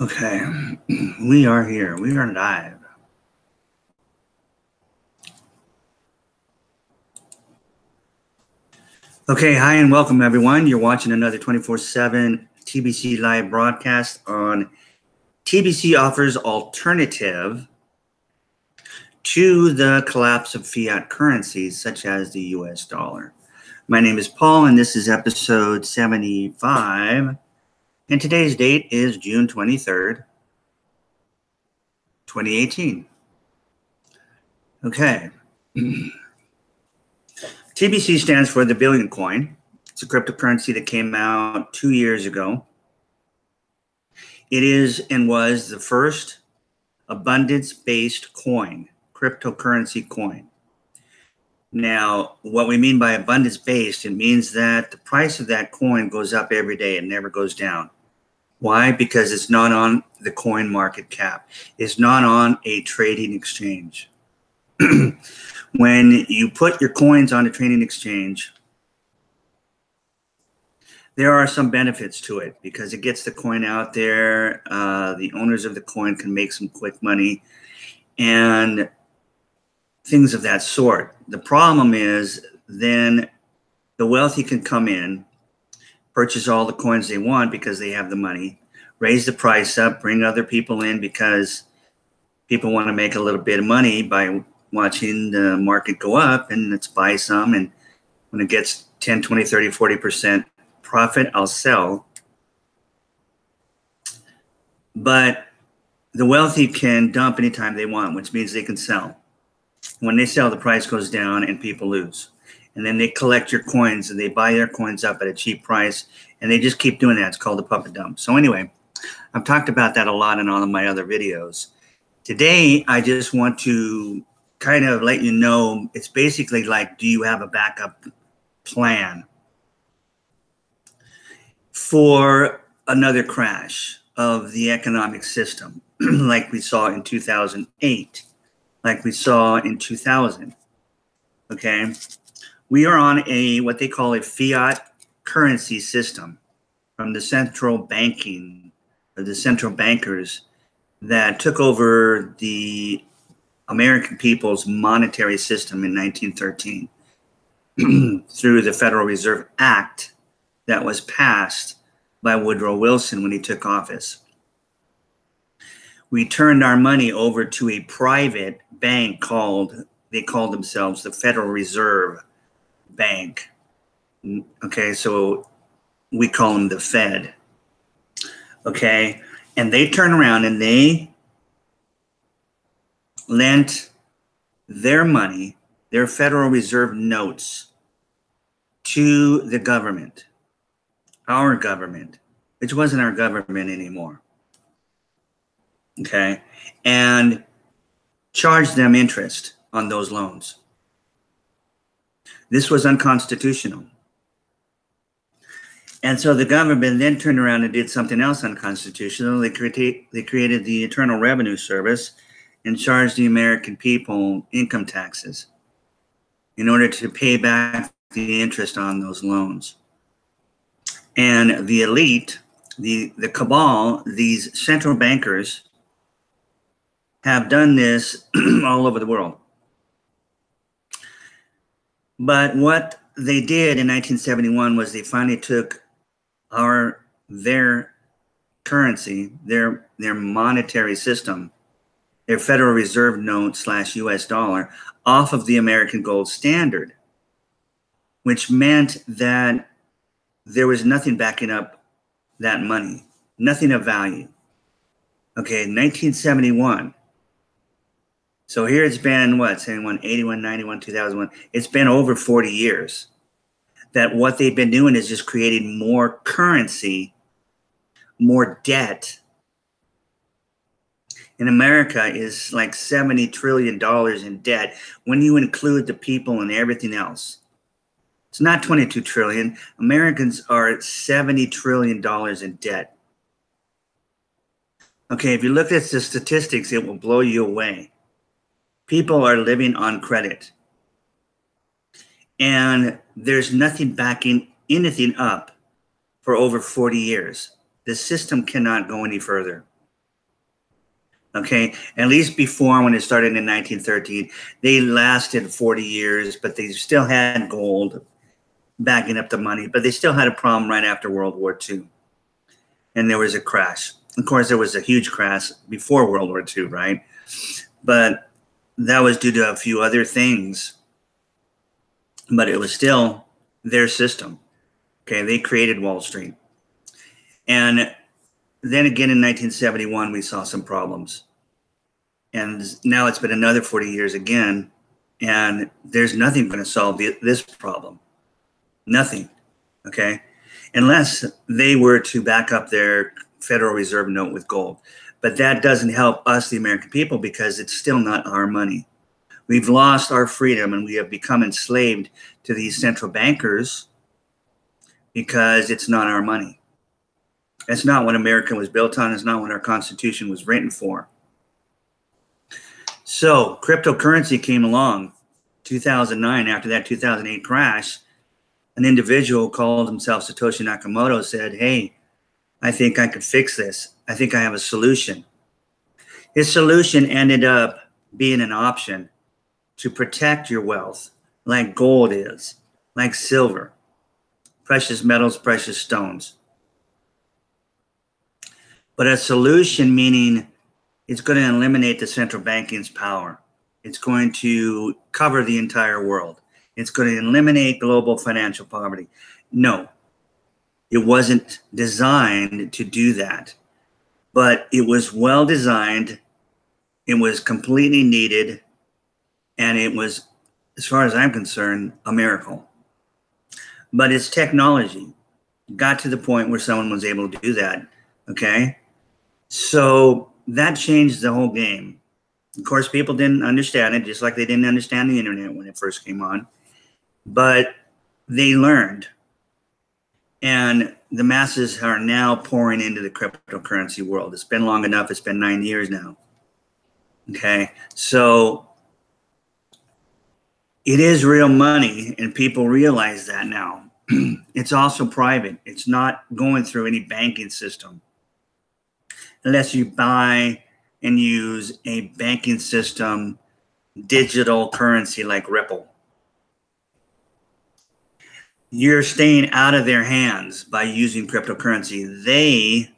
Okay, we are here. We are live. Okay, hi and welcome everyone. You're watching another 24/7 TBC live broadcast on TBC offers alternative to the collapse of fiat currencies such as the US dollar. My name is Paul and this is episode 75. And today's date is June 23rd, 2018. Okay. TBC stands for the Billion Coin. It's a cryptocurrency that came out 2 years ago. It is and was the first abundance-based coin, cryptocurrency coin. Now, what we mean by abundance-based, it means that the price of that coin goes up every day. It never goes down. Why? Because it's not on the coin market cap. It's not on a trading exchange. When you put your coins on a trading exchange, there are some benefits to it because it gets the coin out there. The owners of the coin can make some quick money and things of that sort. The problem is then the wealthy can come in, purchase all the coins they want because they have the money, raise the price up, bring other people in because people want to make a little bit of money by watching the market go up, and let's buy some. And when it gets 10, 20, 30, 40% profit, I'll sell. But the wealthy can dump anytime they want, which means they can sell. When they sell, the price goes down and people lose. And then they collect your coins and they buy their coins up at a cheap price, and they just keep doing that. It's called a puppet dump. So anyway, I've talked about that a lot in all of my other videos. Today, I just want to kind of let you know, it's basically like, do you have a backup plan for another crash of the economic system like we saw in 2008, like we saw in 2000, okay? We are on what they call a fiat currency system from the central banking, or the central bankers that took over the American people's monetary system in 1913 through the Federal Reserve Act that was passed by Woodrow Wilson when he took office. We turned our money over to a private bank they called themselves the Federal Reserve Bank. Okay, so we call them the Fed. Okay, and they turn around and they lent their money, their Federal Reserve notes, to the government, our government, which wasn't our government anymore, okay, and charged them interest on those loans. This was unconstitutional. And so the government then turned around and did something else unconstitutional. They created the Internal Revenue Service and charged the American people income taxes in order to pay back the interest on those loans. And the elite, the cabal, these central bankers have done this all over the world. But what they did in 1971 was they finally took their currency, their monetary system, their Federal Reserve note / US dollar, off of the American gold standard, which meant that there was nothing backing up that money, nothing of value. Okay, 1971. So here it's been, what, 71, 81, 91, 2001. It's been over 40 years that what they've been doing is just creating more currency, more debt. In America is like $70 trillion in debt when you include the people and everything else. It's not 22 trillion. Americans are at $70 trillion in debt. Okay, if you look at the statistics, it will blow you away. People are living on credit. And there's nothing backing anything up for over 40 years. The system cannot go any further. Okay, at least before, when it started in 1913, they lasted 40 years, but they still had gold backing up the money, but they still had a problem right after World War II. And there was a crash. Of course, there was a huge crash before World War II, right? But that was due to a few other things. But it was still their system. Okay, they created Wall Street. And then again in 1971, we saw some problems. And now it's been another 40 years again, and there's nothing going to solve this problem. Nothing. Okay, unless they were to back up their Federal Reserve note with gold. But that doesn't help us, the American people, because it's still not our money. We've lost our freedom, and we have become enslaved to these central bankers because it's not our money. That's not what America was built on. It's not what our Constitution was written for. So cryptocurrency came along 2009. After that 2008 crash, an individual called himself Satoshi Nakamoto, said, hey, I think I could fix this. I think I have a solution. His solution ended up being an option to protect your wealth, like gold is, like silver, precious metals, precious stones. But a solution meaning it's going to eliminate the central banking's power. It's going to cover the entire world. It's going to eliminate global financial poverty. No, it wasn't designed to do that, but it was well designed. It was completely needed. And it was, as far as I'm concerned, a miracle. But it's technology. Got to the point where someone was able to do that. Okay. So that changed the whole game. Of course, people didn't understand it, just like they didn't understand the internet when it first came on. But they learned. And the masses are now pouring into the cryptocurrency world. It's been long enough. It's been 9 years now. Okay. So it is real money, and people realize that now. It's also private. It's not going through any banking system. Unless you buy and use a banking system digital currency like Ripple. You're staying out of their hands by using cryptocurrency. They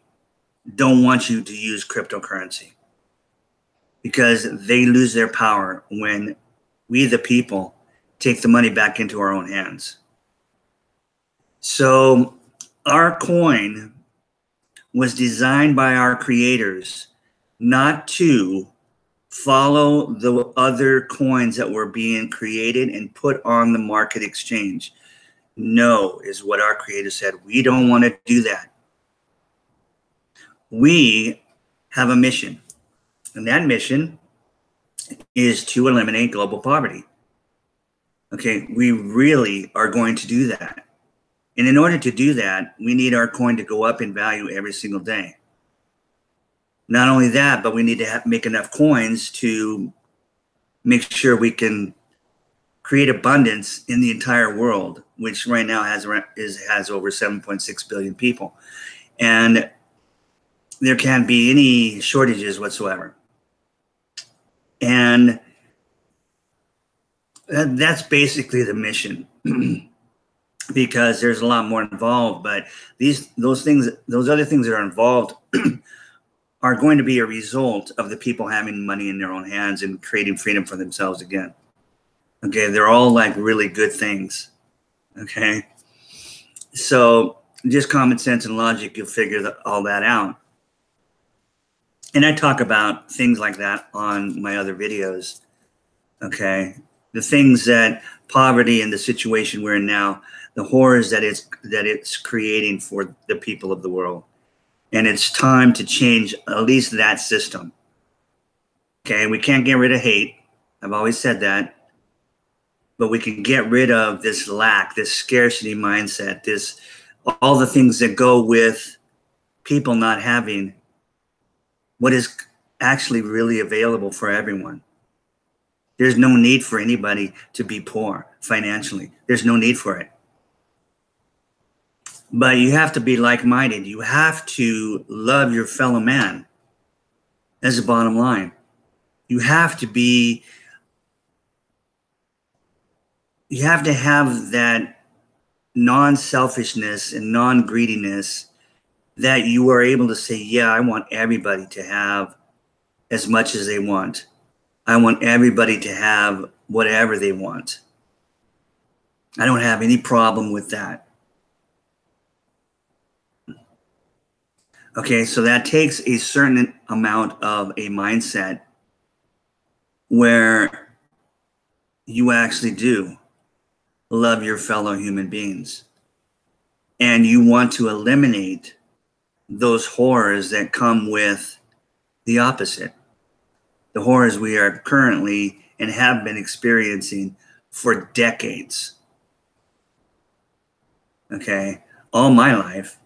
don't want you to use cryptocurrency because they lose their power when we, the people, take the money back into our own hands. So our coin was designed by our creators not to follow the other coins that were being created and put on the market exchange. No, is what our creators said. We don't want to do that. We have a mission, and that mission is to eliminate global poverty. Okay, we really are going to do that. And in order to do that, we need our coin to go up in value every single day. Not only that, but we need to make enough coins to make sure we can create abundance in the entire world, which right now has over 7.6 billion people. And there can't be any shortages whatsoever. And that's basically the mission. Because there's a lot more involved, but those other things that are involved are going to be a result of the people having money in their own hands and creating freedom for themselves again. Okay, they're all like really good things. Okay, so just common sense and logic, you'll figure all that out. And I talk about things like that on my other videos. Okay, the things that poverty and the situation we're in now, the horrors that it's creating for the people of the world. And it's time to change at least that system. Okay, we can't get rid of hate. I've always said that. But we can get rid of this lack, this scarcity mindset, all the things that go with people not having what is actually really available for everyone. There's no need for anybody to be poor financially. There's no need for it. But you have to be like-minded. You have to love your fellow man. That's the bottom line. You have to have that non-selfishness and non-greediness, that you are able to say, yeah, I want everybody to have as much as they want. I want everybody to have whatever they want. I don't have any problem with that. Okay, so that takes a certain amount of a mindset where you actually do love your fellow human beings, and you want to eliminate those horrors that come with the opposite, the horrors we are currently and have been experiencing for decades. Okay, all my life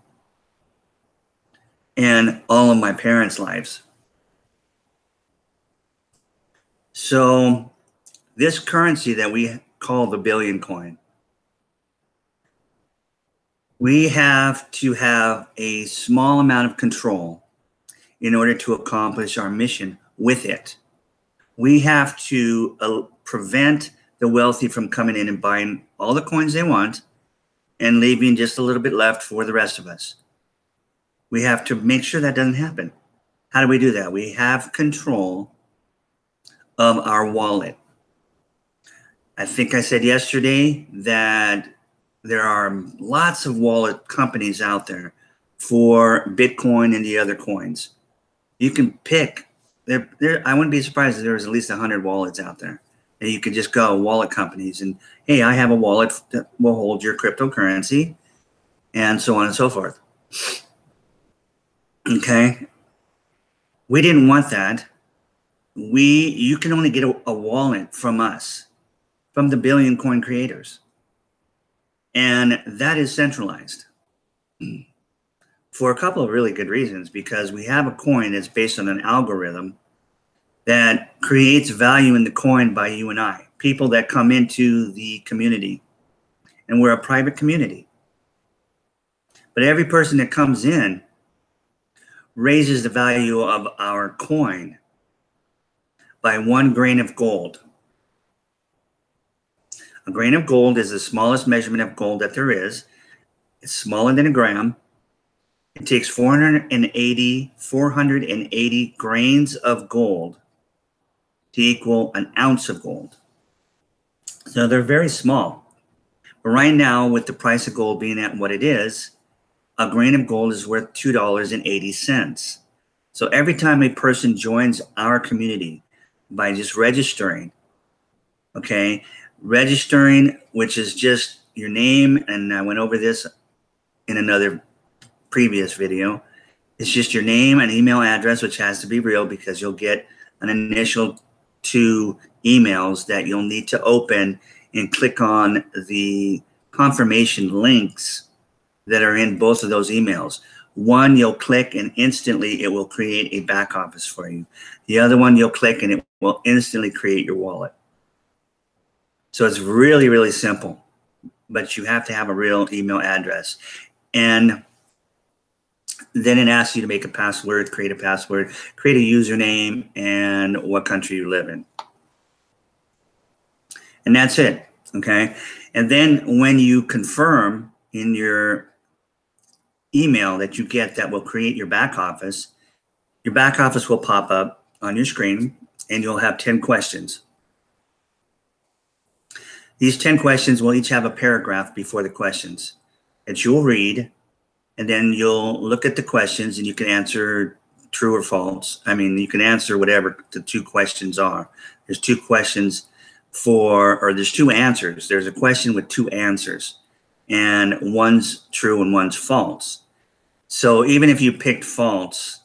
and all of my parents' lives. So this currency that we call the billion coin, we have to have a small amount of control in order to accomplish our mission with it. We have to prevent the wealthy from coming in and buying all the coins they want and leaving just a little bit left for the rest of us. We have to make sure that doesn't happen. How do we do that? We have control of our wallet. I think I said yesterday that there are lots of wallet companies out there for Bitcoin and the other coins. You can pick. I wouldn't be surprised if there was at least 100 wallets out there. And you could just go wallet companies and, hey, I have a wallet that will hold your cryptocurrency, and so on and so forth. Okay. We didn't want that. You can only get a wallet from us, from the billion coin creators. And that is centralized for a couple of really good reasons, because we have a coin that's based on an algorithm that creates value in the coin by you and I, people that come into the community. And we're a private community. But every person that comes in raises the value of our coin by 1 grain of gold. A grain of gold is the smallest measurement of gold that there is. It's smaller than a gram. It takes 480 grains of gold to equal an ounce of gold. So they're very small. But right now, with the price of gold being at what it is, a grain of gold is worth $2.80. So every time a person joins our community by just registering, okay, registering, which is just your name, and I went over this in another previous video. It's just your name and email address, which has to be real, because you'll get an initial 2 emails that you'll need to open and click on the confirmation links that are in both of those emails. One you'll click and instantly it will create a back office for you. The other one you'll click and it will instantly create your wallet. So it's really, really simple, but you have to have a real email address. And then it asks you to make a password, create a password, create a username, and what country you live in. And that's it, okay? And then when you confirm in your email that you get that will create your back office will pop up on your screen, and you'll have 10 questions. These 10 questions will each have a paragraph before the questions that you'll read, and then you'll look at the questions and you can answer true or false. I mean, you can answer whatever the 2 questions are. There's 2 questions there's 2 answers. There's a question with 2 answers, and one's true and one's false. So even if you picked false,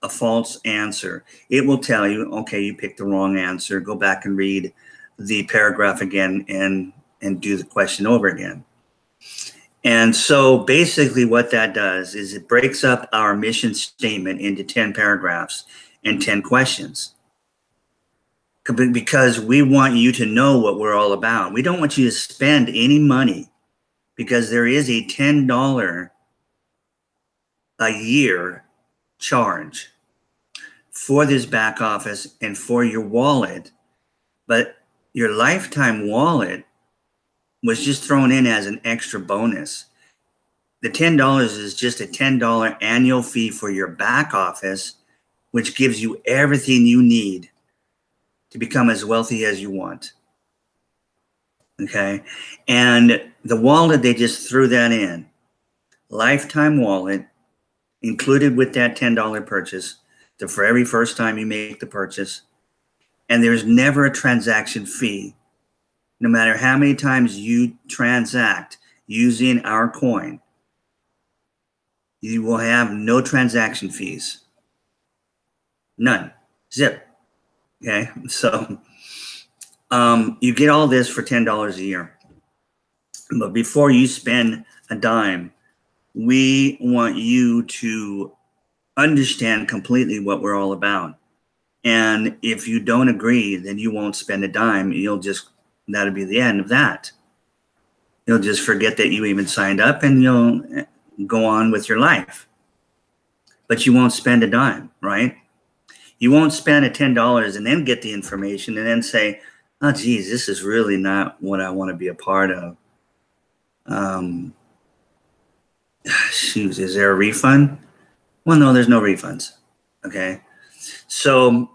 a false answer, it will tell you, okay, you picked the wrong answer. Go back and read the paragraph again and do the question over again. And so basically what that does is it breaks up our mission statement into 10 paragraphs and 10 questions, because we want you to know what we're all about. We don't want you to spend any money, because there is a $10 a year charge for this back office and for your wallet, but your lifetime wallet was just thrown in as an extra bonus. The $10 is just a $10 annual fee for your back office, which gives you everything you need to become as wealthy as you want. Okay. And the wallet, they just threw that in. Lifetime wallet included with that $10 purchase for every first time you make the purchase. And there's never a transaction fee. No matter how many times you transact using our coin, you will have no transaction fees. None. Zip. Okay. So you get all this for $10 a year. But before you spend a dime, we want you to understand completely what we're all about. And if you don't agree, then you won't spend a dime. That'll be the end of that. You'll just forget that you even signed up and you'll go on with your life. But you won't spend a dime, right? You won't spend a $10 and then get the information and then say, oh, geez, this is really not what I want to be a part of. Shoot, is there a refund? Well, no, there's no refunds. Okay. So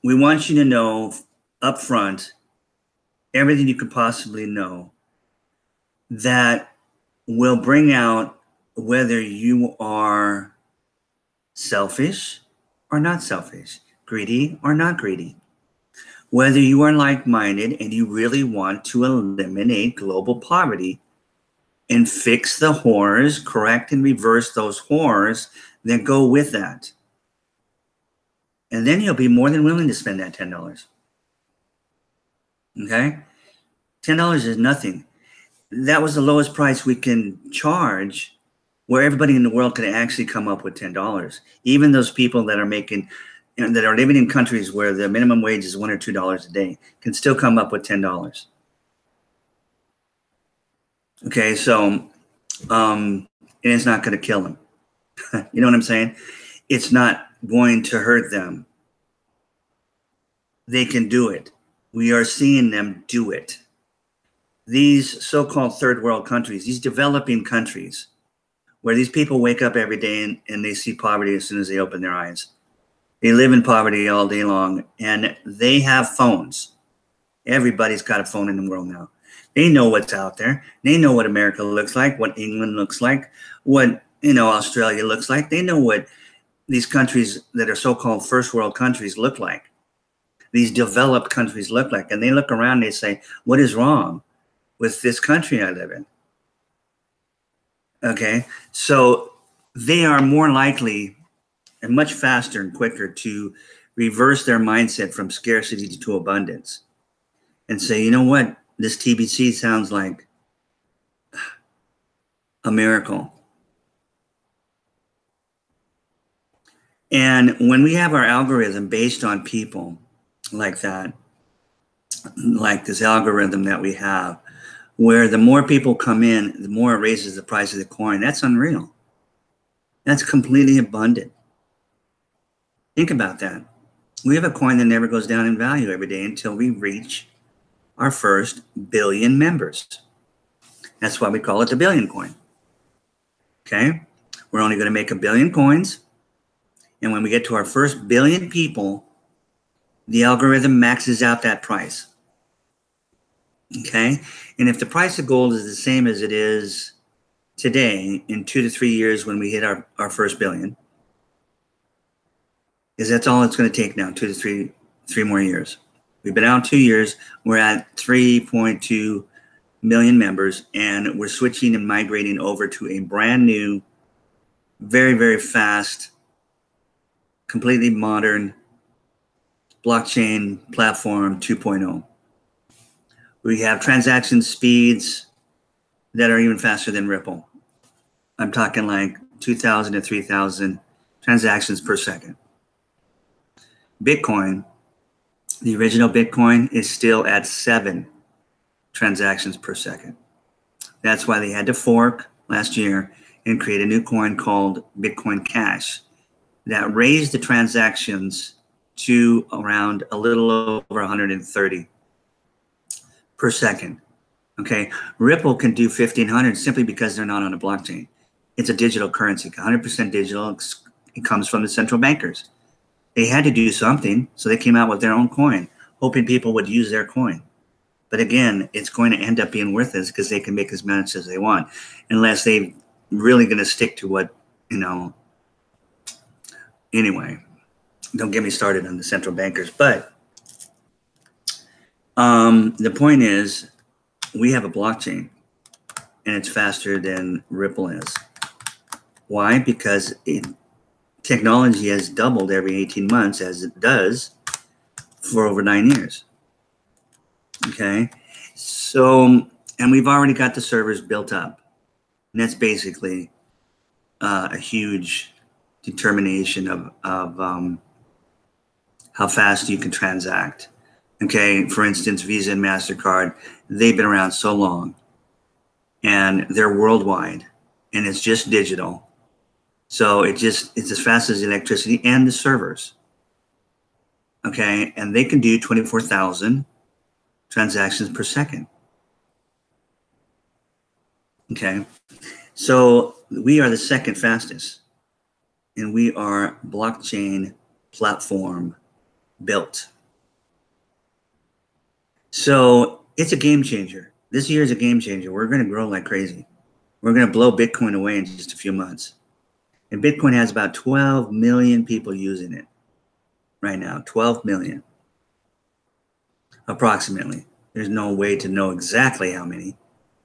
we want you to know up front everything you could possibly know that will bring out whether you are selfish or not selfish, greedy or not greedy, whether you are like-minded and you really want to eliminate global poverty and fix the horrors, correct and reverse those horrors that go with that. And then you'll be more than willing to spend that $10. Okay? $10 is nothing. That was the lowest price we can charge where everybody in the world could actually come up with $10. Even those people that are making, that are living in countries where the minimum wage is $1 or $2 a day can still come up with $10. Okay, so, and it's not going to kill them. You know what I'm saying? It's not going to hurt them. They can do it. We are seeing them do it. These so-called third world countries, these developing countries, where these people wake up every day and they see poverty as soon as they open their eyes. They live in poverty all day long, and they have phones. Everybody's got a phone in the world now. They know what's out there. They know what America looks like, what England looks like, what, Australia looks like. They know what these countries that are so-called first world countries look like. These developed countries look like. And they look around and they say, what is wrong with this country I live in? Okay, so they are more likely and much faster and quicker to reverse their mindset from scarcity to abundance and say, you know what? This TBC sounds like a miracle. And when we have our algorithm based on people like that, like this algorithm that we have, where the more people come in, the more it raises the price of the coin, that's unreal. That's completely abundant. Think about that. We have a coin that never goes down in value every day until we reach our first billion members. That's why we call it the billion coin. Okay? We're only going to make 1 billion coins. And when we get to our first billion people, the algorithm maxes out that price. Okay? And if the price of gold is the same as it is today, in 2 to 3 years when we hit our first billion, because that's all it's going to take now, 2 to 3 more years. We've been out 2 years. We're at 3.2 million members, and we're switching and migrating over to a brand new, very, very fast, completely modern blockchain platform 2.0. We have transaction speeds that are even faster than Ripple. I'm talking like 2,000 to 3,000 transactions per second. Bitcoin, the original Bitcoin, is still at 7 transactions per second. That's why they had to fork last year and create a new coin called Bitcoin Cash that raised the transactions to around a little over 130 per second. Okay, Ripple can do 1,500 simply because they're not on a blockchain. It's a digital currency, 100% digital. It comes from the central bankers. They had to do something, so they came out with their own coin, hoping people would use their coin. But again, it's going to end up being worthless because they can make as much as they want, unless they really going to stick to what, you know. Anyway, don't get me started on the central bankers. But the point is, we have a blockchain, and it's faster than Ripple is. Why? Because technology has doubled every 18 months, as it does for over 9 years. Okay, so, and we've already got the servers built up. And that's basically a huge determination of how fast you can transact. Okay, for instance, Visa and MasterCard, they've been around so long, and they're worldwide, and it's just digital. So it's as fast as electricity and the servers. Okay, and they can do 24,000 transactions per second. Okay, so we are the second fastest, and we are blockchain platform built. So it's a game changer. This year is a game changer. We're going to grow like crazy. We're going to blow Bitcoin away in just a few months. And Bitcoin has about 12 million people using it right now. 12 million. Approximately. There's no way to know exactly how many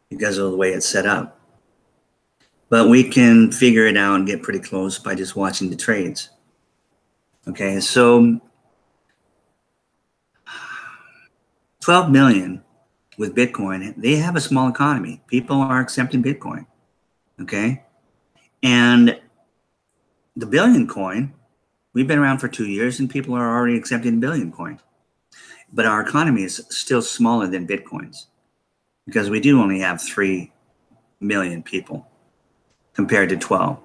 because of the way it's set up. But we can figure it out and get pretty close by just watching the trades. Okay, so 12 million with Bitcoin, they have a small economy. People are accepting Bitcoin. Okay, and the billion coin, we've been around for 2 years and people are already accepting billion coin. But our economy is still smaller than Bitcoin's because we do only have 3 million people compared to 12.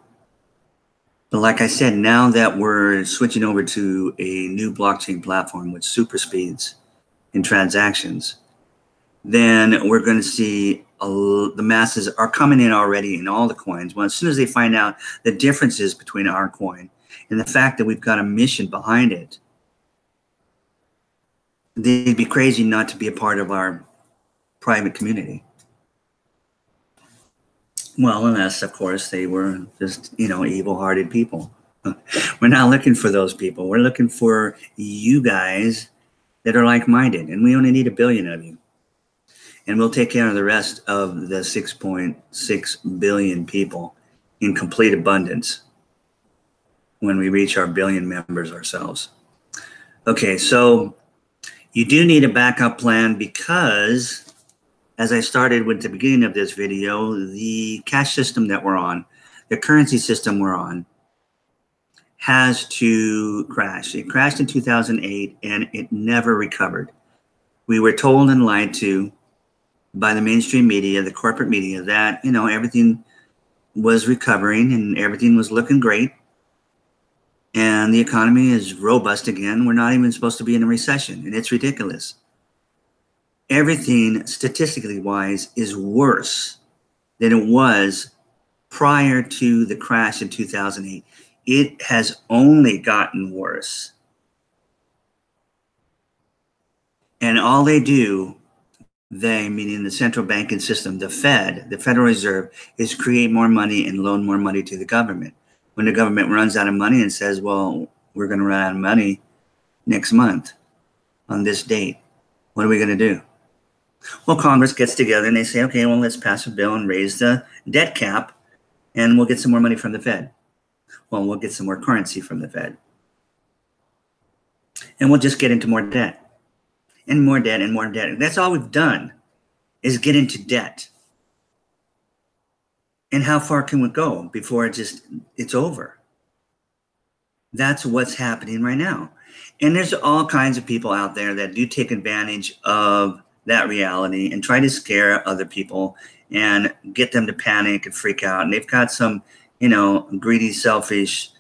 But like I said, now that we're switching over to a new blockchain platform with super speeds in transactions, then we're going to see the masses are coming in already in all the coins. Well, as soon as they find out the differences between our coin and the fact that we've got a mission behind it, they'd be crazy not to be a part of our private community. Well, unless, of course, they were just, evil-hearted people. We're not looking for those people. We're looking for you guys that are like-minded, and we only need 1 billion of you. And we'll take care of the rest of the 6.6 billion people in complete abundance when we reach our 1 billion members ourselves. Okay, so you do need a backup plan because, as I started with the beginning of this video, the cash system that we're on, the currency system we're on, has to crash. It crashed in 2008 and it never recovered. We were told and lied to by the mainstream media, the corporate media, that, everything was recovering and everything was looking great. And the economy is robust again. We're not even supposed to be in a recession, and it's ridiculous. Everything, statistically wise, is worse than it was prior to the crash in 2008. It has only gotten worse. And all they do, they, meaning the central banking system, the Fed, the Federal Reserve, is create more money and loan more money to the government. When the government runs out of money and says, well, we're going to run out of money next month on this date, what are we going to do? Well, Congress gets together and they say, okay, well, let's pass a bill and raise the debt cap and we'll get some more money from the Fed. Well, we'll get some more currency from the Fed. And we'll just get into more debt and more debt and more debt. That's all we've done is get into debt. And how far can we go before it's over? That's what's happening right now. And there's all kinds of people out there that do take advantage of that reality and try to scare other people and get them to panic and freak out. And they've got some, greedy, selfish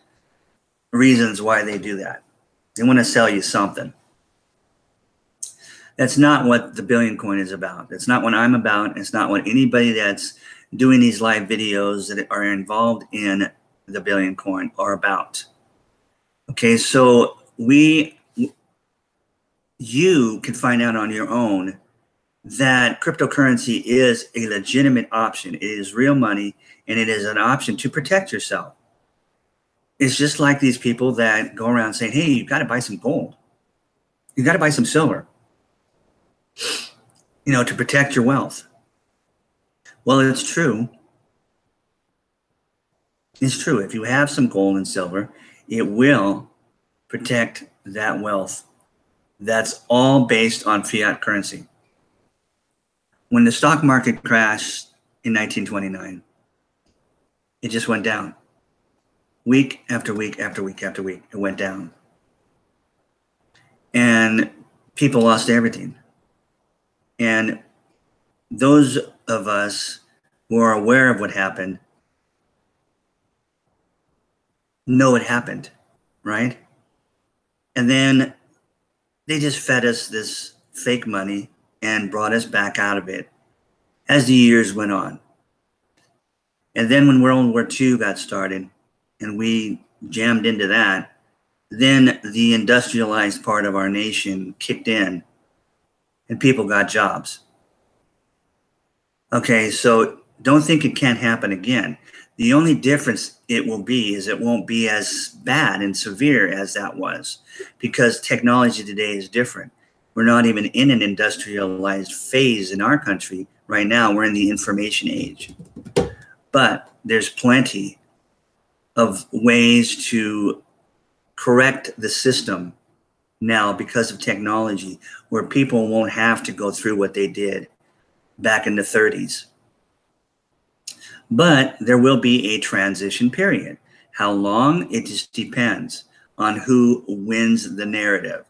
reasons why they do that. They want to sell you something. That's not what the Billion Coin is about. That's not what I'm about. It's not what anybody that's doing these live videos that are involved in the Billion Coin are about. Okay, so you can find out on your own that cryptocurrency is a legitimate option. It is real money, and it is an option to protect yourself. It's just like these people that go around saying, hey, you got to buy some gold. You got to buy some silver, to protect your wealth. Well, it's true. It's true. If you have some gold and silver, it will protect that wealth. That's all based on fiat currency. When the stock market crashed in 1929, it just went down. Week after week after week after week, it went down. And people lost everything. And those of us who are aware of what happened know it happened, right? And then they just fed us this fake money and brought us back out of it as the years went on. And then when World War II got started and we jammed into that, then the industrialized part of our nation kicked in and people got jobs. Okay, so don't think it can't happen again. The only difference it will be is it won't be as bad and severe as that was, because technology today is different. We're not even in an industrialized phase in our country right now. We're in the information age. But there's plenty of ways to correct the system now because of technology, where people won't have to go through what they did back in the 30s. But there will be a transition period. How long? It just depends on who wins the narrative,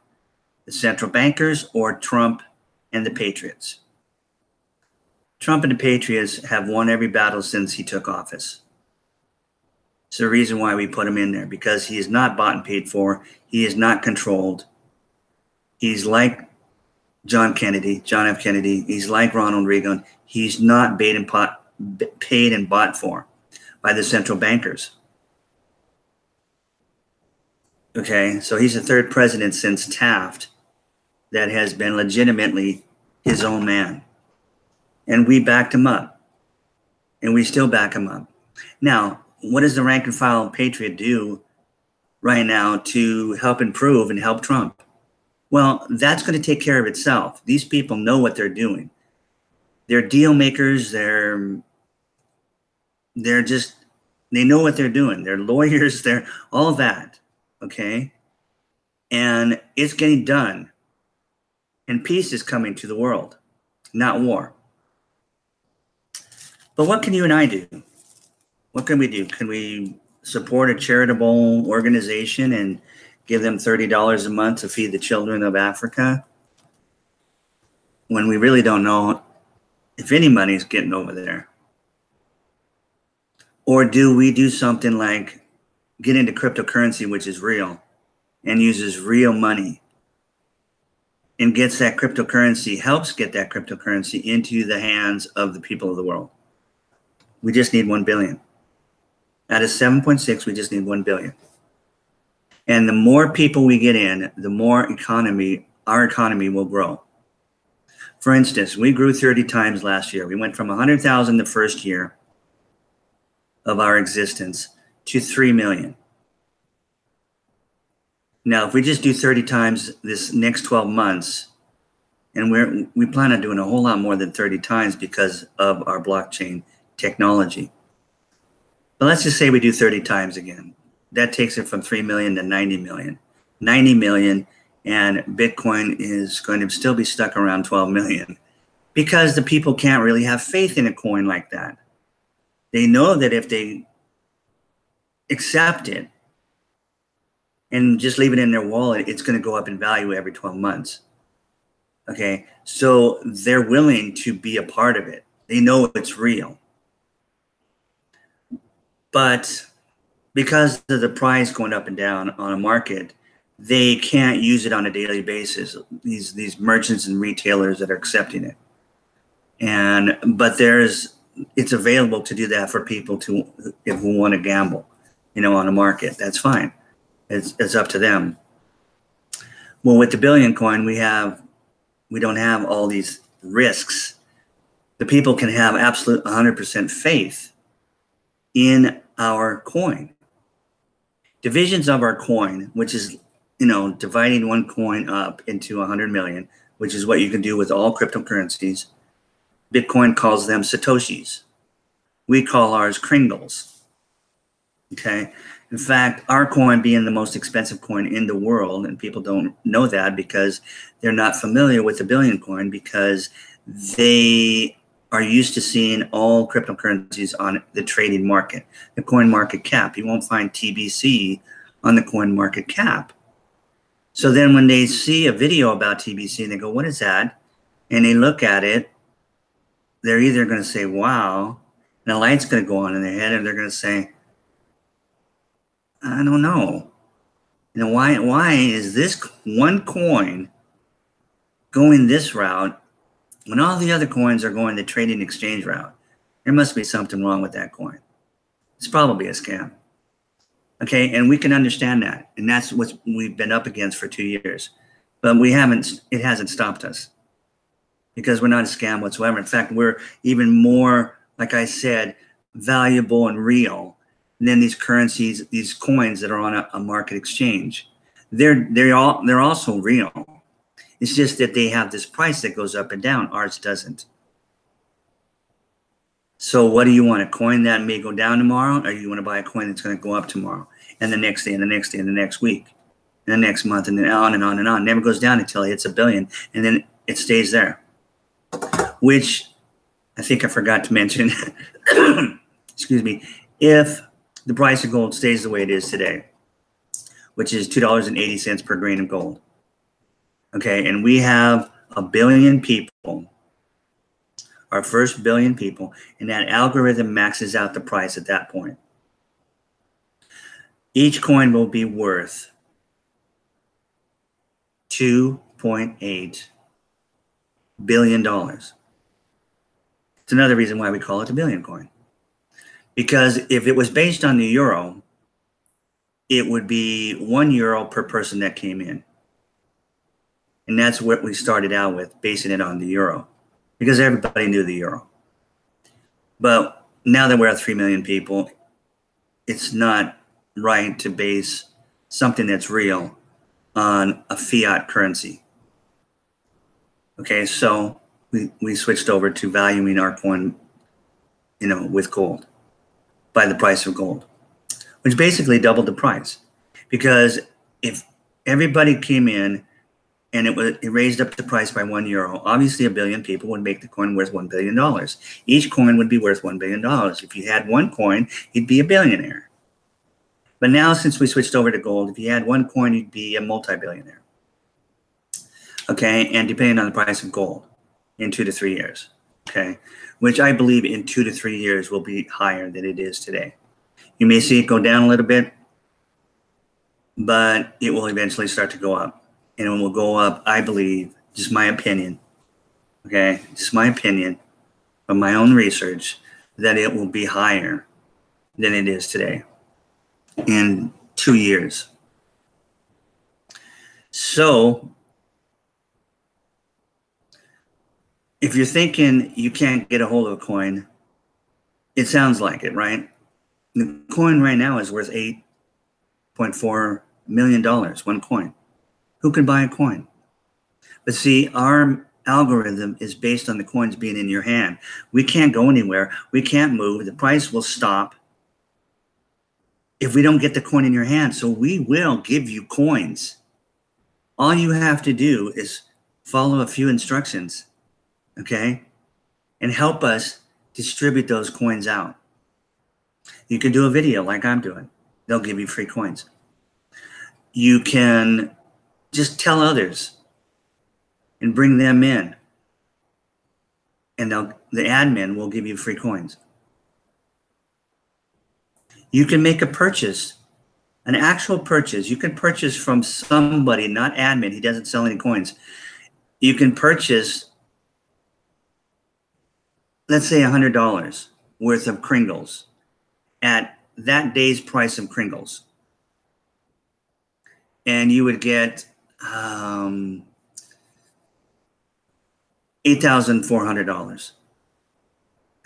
the central bankers or Trump and the Patriots. Trump and the Patriots have won every battle since he took office. It's the reason why we put him in there, because he is not bought and paid for. He is not controlled. He's like John F. Kennedy. He's like Ronald Reagan. He's not paid and bought for by the central bankers. Okay, so he's the third president since Taft that has been legitimately his own man. And we backed him up. And we still back him up. Now, what does the rank and file patriot do right now to help improve and help Trump? Well, that's going to take care of itself. These people know what they're doing. They're deal makers. They know what they're doing. They're lawyers. They're all that. Okay. And it's getting done. And peace is coming to the world, not war. But what can you and I do? What can we do? Can we support a charitable organization and give them $30 a month to feed the children of Africa, when we really don't know if any money is getting over there? Or do we do something like get into cryptocurrency, which is real and uses real money, and gets that cryptocurrency, helps get that cryptocurrency into the hands of the people of the world? We just need 1 billion. Out of 7.6, we just need 1 billion. And the more people we get in, the more our economy will grow. For instance, we grew 30 times last year. We went from 100,000 the first year of our existence to 3 million. Now, if we just do 30 times this next 12 months, and we plan on doing a whole lot more than 30 times because of our blockchain technology. But let's just say we do 30 times again. That takes it from 3 million to 90 million. 90 million, and Bitcoin is going to still be stuck around 12 million, because the people can't really have faith in a coin like that. They know that if they accept it and just leave it in their wallet, it's going to go up in value every 12 months. Okay, so they're willing to be a part of it. They know it's real. But because of the price going up and down on a market, they can't use it on a daily basis. These merchants and retailers that are accepting it, but it's available to do that for people who want to gamble, on a market. That's fine. It's up to them. Well, with the Billion coin, we don't have all these risks. The people can have absolute 100% faith in our coin. Divisions of our coin, which is, dividing one coin up into 100 million, which is what you can do with all cryptocurrencies. Bitcoin calls them Satoshis. We call ours Kringles. Okay. In fact, our coin being the most expensive coin in the world, and people don't know that because they're not familiar with the Billion coin, because they are used to seeing all cryptocurrencies on the trading market, the coin market cap. You won't find TBC on the coin market cap. So then when they see a video about TBC and they go, what is that? And they look at it, they're either going to say, wow, and a light's going to go on in their head, and they're going to say, I don't know. Why is this one coin going this route when all the other coins are going the trading exchange route? There must be something wrong with that coin. It's probably a scam. Okay, and we can understand that. And that's what we've been up against for 2 years. But it hasn't stopped us, because we're not a scam whatsoever. In fact, we're even more, like I said, valuable and real than these currencies, these coins that are on a market exchange. They're also real. It's just that they have this price that goes up and down. Ours doesn't. So what do you want? A coin that may go down tomorrow, or you want to buy a coin that's going to go up tomorrow, and the next day, and the next day, and the next week, and the next month, and then on and on and on. It never goes down until it hits $1 billion, and then it stays there. Which I think I forgot to mention, excuse me, if the price of gold stays the way it is today, which is $2.80 per grain of gold. Okay, and we have 1 billion people, our first 1 billion people, and that algorithm maxes out the price at that point. Each coin will be worth $2.8 billion. It's another reason why we call it a billion coin. Because if it was based on the euro, it would be €1 per person that came in. And that's what we started out with, basing it on the euro, because everybody knew the euro. But now that we're at 3 million people, it's not right to base something that's real on a fiat currency. Okay, so we switched over to valuing our coin, with gold, by the price of gold, which basically doubled the price. Because if everybody came in and it raised up the price by €1, obviously 1 billion people would make the coin worth $1 billion. Each coin would be worth $1 billion. If you had one coin, you'd be a billionaire. But now, since we switched over to gold, if you had one coin, you'd be a multi-billionaire. Okay, and depending on the price of gold in 2 to 3 years. Okay, which I believe in 2 to 3 years will be higher than it is today. You may see it go down a little bit, but it will eventually start to go up. And it will go up, I believe, just my opinion, okay, just my opinion from my own research, that it will be higher than it is today in 2 years. So if you're thinking you can't get a hold of a coin, it sounds like it, right? The coin right now is worth $8.4 million, one coin. Who can buy a coin? But see, our algorithm is based on the coins being in your hand. We can't go anywhere. We can't move. The price will stop if we don't get the coin in your hand. So we will give you coins. All you have to do is follow a few instructions, okay? And help us distribute those coins out. You can do a video like I'm doing. They'll give you free coins. You can just tell others and bring them in, and the admin will give you free coins. You can make a purchase An actual purchase. You can purchase from somebody, not admin. He doesn't sell any coins. You can purchase, let's say $100 worth of Kringles at that day's price of Kringles. And you would get $8,400,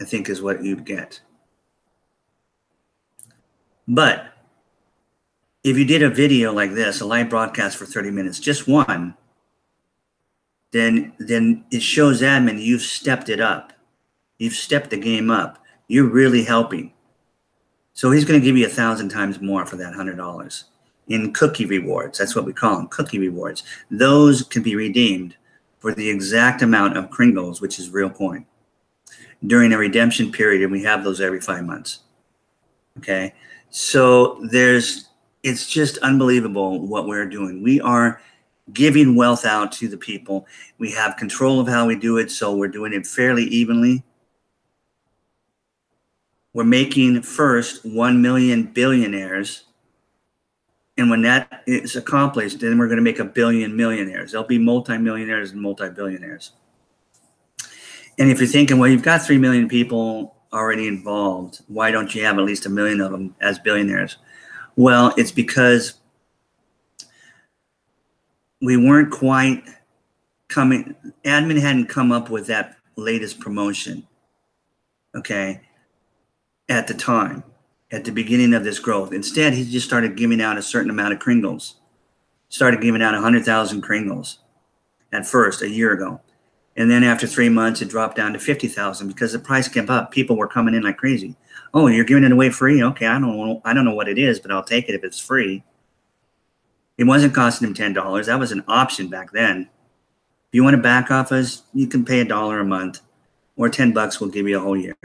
I think is what you'd get. But if you did a video like this, a live broadcast for 30 minutes, just one, then it shows admin you've stepped it up. You've stepped the game up. You're really helping. So he's going to give you 1,000 times more for that $100 in cookie rewards. That's what we call them, cookie rewards. Those can be redeemed for the exact amount of Kringles, which is real coin, during a redemption period, and we have those every 5 months. Okay, so it's just unbelievable what we're doing. We are giving wealth out to the people. We have control of how we do it, so we're doing it fairly evenly. We're making first 1 million billionaires. And when that is accomplished, then we're going to make 1 billion millionaires. There'll be multimillionaires and multi-billionaires. And if you're thinking, well, you've got 3 million people already involved, why don't you have at least 1 million of them as billionaires? Well, it's because we weren't quite coming, admin hadn't come up with that latest promotion, okay, at the time, at the beginning of this growth. Instead, he just started giving out a certain amount of Kringles. Started giving out 100,000 Kringles at first, a year ago. And then after 3 months, it dropped down to 50,000 because the price kept up. People were coming in like crazy. Oh, you're giving it away free? Okay, I don't know what it is, but I'll take it if it's free. It wasn't costing him $10. That was an option back then. If you want to back off us, you can pay $1 a month, or $10 will give you a whole year.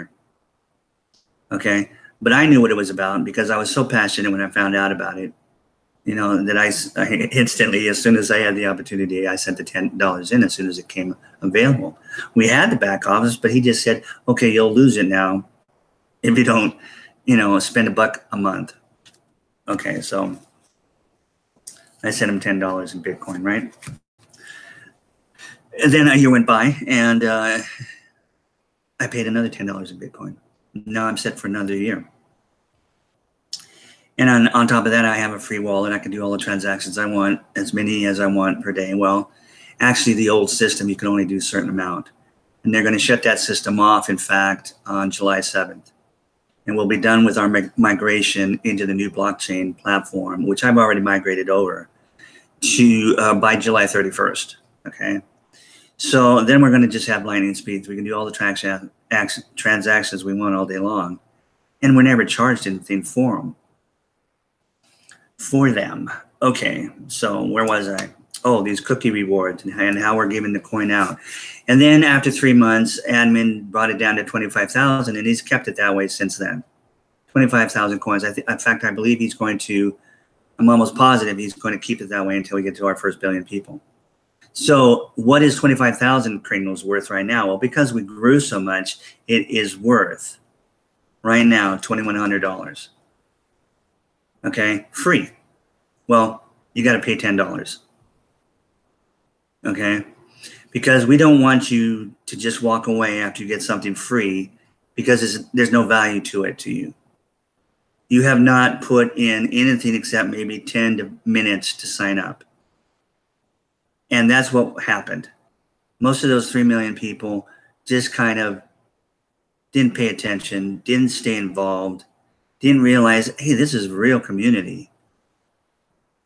Okay, but I knew what it was about because I was so passionate when I found out about it. You know, that I instantly, as soon as I had the opportunity, I sent the $10 in as soon as it came available. We had the back office, but he just said, okay, you'll lose it now if you don't, you know, spend $1 a month. Okay, so I sent him $10 in Bitcoin, right? And then a year went by, and I paid another $10 in Bitcoin. Now I'm set for another year. And on top of that, I have a free wallet. I can do all the transactions I want, as many as I want per day. Well, actually, the old system, you can only do a certain amount. And they're going to shut that system off, in fact, on July 7th. And we'll be done with our migration into the new blockchain platform, which I've already migrated over to by July 31st. Okay. So then we're going to just have lightning speeds. We can do all the transactions we want all day long. And we're never charged anything for them. Okay, so where was I? Oh, these cookie rewards and how we're giving the coin out. And then after 3 months, admin brought it down to 25,000, and he's kept it that way since then. 25,000 coins. In fact, I believe he's going to, I'm almost positive he's going to keep it that way until we get to our first 1 billion people. So what is 25,000 Kringles worth right now? Well, because we grew so much, it is worth right now $2,100. Okay, free. Well, you got to pay $10. Okay, because we don't want you to just walk away after you get something free because there's no value to it to you. You have not put in anything except maybe 10 minutes to sign up. And that's what happened. Most of those 3 million people just kind of didn't pay attention, didn't stay involved, didn't realize, hey, this is a real community.